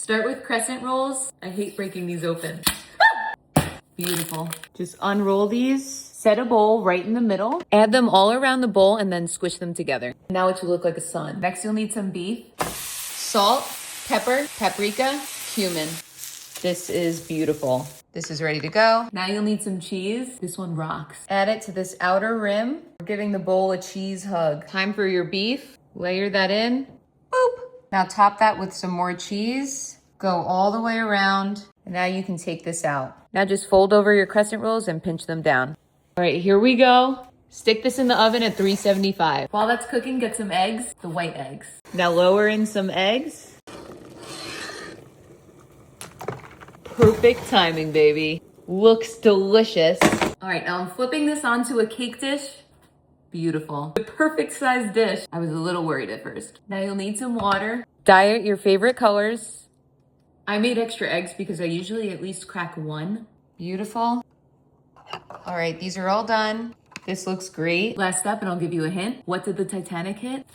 Start with crescent rolls. I hate breaking these open. Beautiful. Just unroll these, set a bowl right in the middle, add them all around the bowl and then squish them together. Now it should look like a sun. Next you'll need some beef, salt, pepper, paprika, cumin. This is beautiful. This is ready to go. Now you'll need some cheese. This one rocks. Add it to this outer rim. We're giving the bowl a cheese hug. Time for your beef. Layer that in. Boop. Now top that with some more cheese. Go all the way around. And now you can take this out. Now just fold over your crescent rolls and pinch them down. All right, here we go. Stick this in the oven at 375. While that's cooking, get some eggs, the white eggs. Now lower in some eggs. Perfect timing, baby. Looks delicious. All right, now I'm flipping this onto a cake dish. Beautiful. The perfect size dish. I was a little worried at first. Now you'll need some water. Dye it your favorite colors. I made extra eggs because I usually at least crack one. Beautiful. All right, these are all done. This looks great. Last step, and I'll give you a hint. What did the Titanic hit?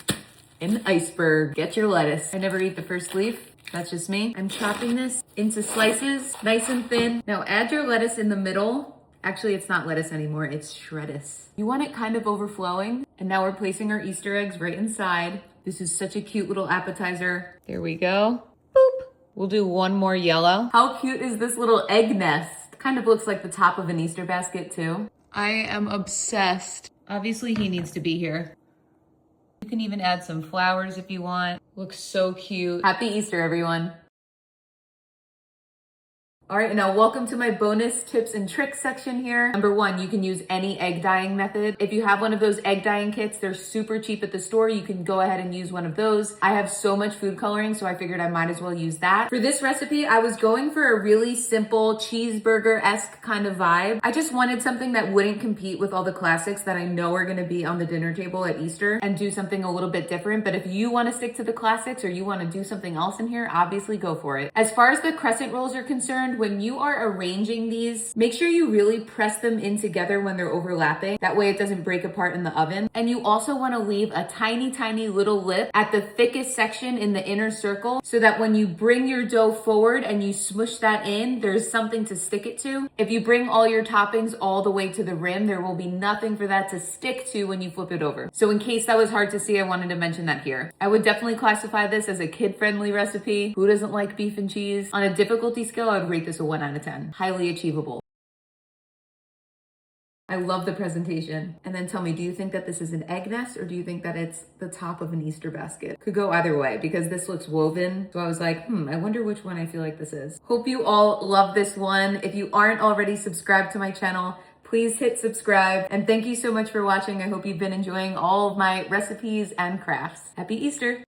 An iceberg. Get your lettuce. I never eat the first leaf. That's just me. I'm chopping this into slices, nice and thin. Now add your lettuce in the middle. Actually, it's not lettuce anymore, it's shreddis. You want it kind of overflowing. And now we're placing our Easter eggs right inside. This is such a cute little appetizer. There we go. Boop. We'll do one more yellow. How cute is this little egg nest? Kind of looks like the top of an Easter basket too. I am obsessed. Obviously he needs to be here. You can even add some flowers if you want. Looks so cute. Happy Easter, everyone. All right, now welcome to my bonus tips and tricks section here. Number one, you can use any egg dyeing method. If you have one of those egg dyeing kits, they're super cheap at the store. You can go ahead and use one of those. I have so much food coloring, so I figured I might as well use that. For this recipe, I was going for a really simple cheeseburger-esque kind of vibe. I just wanted something that wouldn't compete with all the classics that I know are gonna be on the dinner table at Easter and do something a little bit different. But if you wanna stick to the classics or you wanna do something else in here, obviously go for it. As far as the crescent rolls are concerned, when you are arranging these, make sure you really press them in together when they're overlapping. That way it doesn't break apart in the oven. And you also want to leave a tiny, tiny little lip at the thickest section in the inner circle so that when you bring your dough forward and you smush that in, there's something to stick it to. If you bring all your toppings all the way to the rim, there will be nothing for that to stick to when you flip it over. So in case that was hard to see, I wanted to mention that here. I would definitely classify this as a kid-friendly recipe. Who doesn't like beef and cheese? On a difficulty scale, I would rate this a 1 out of 10. Highly achievable. I love the presentation. And then tell me, do you think that this is an egg nest or do you think that it's the top of an Easter basket? Could go either way because this looks woven. So I was like, I wonder which one I feel like this is. Hope you all love this one. If you aren't already subscribed to my channel, please hit subscribe. And thank you so much for watching. I hope you've been enjoying all of my recipes and crafts. Happy Easter.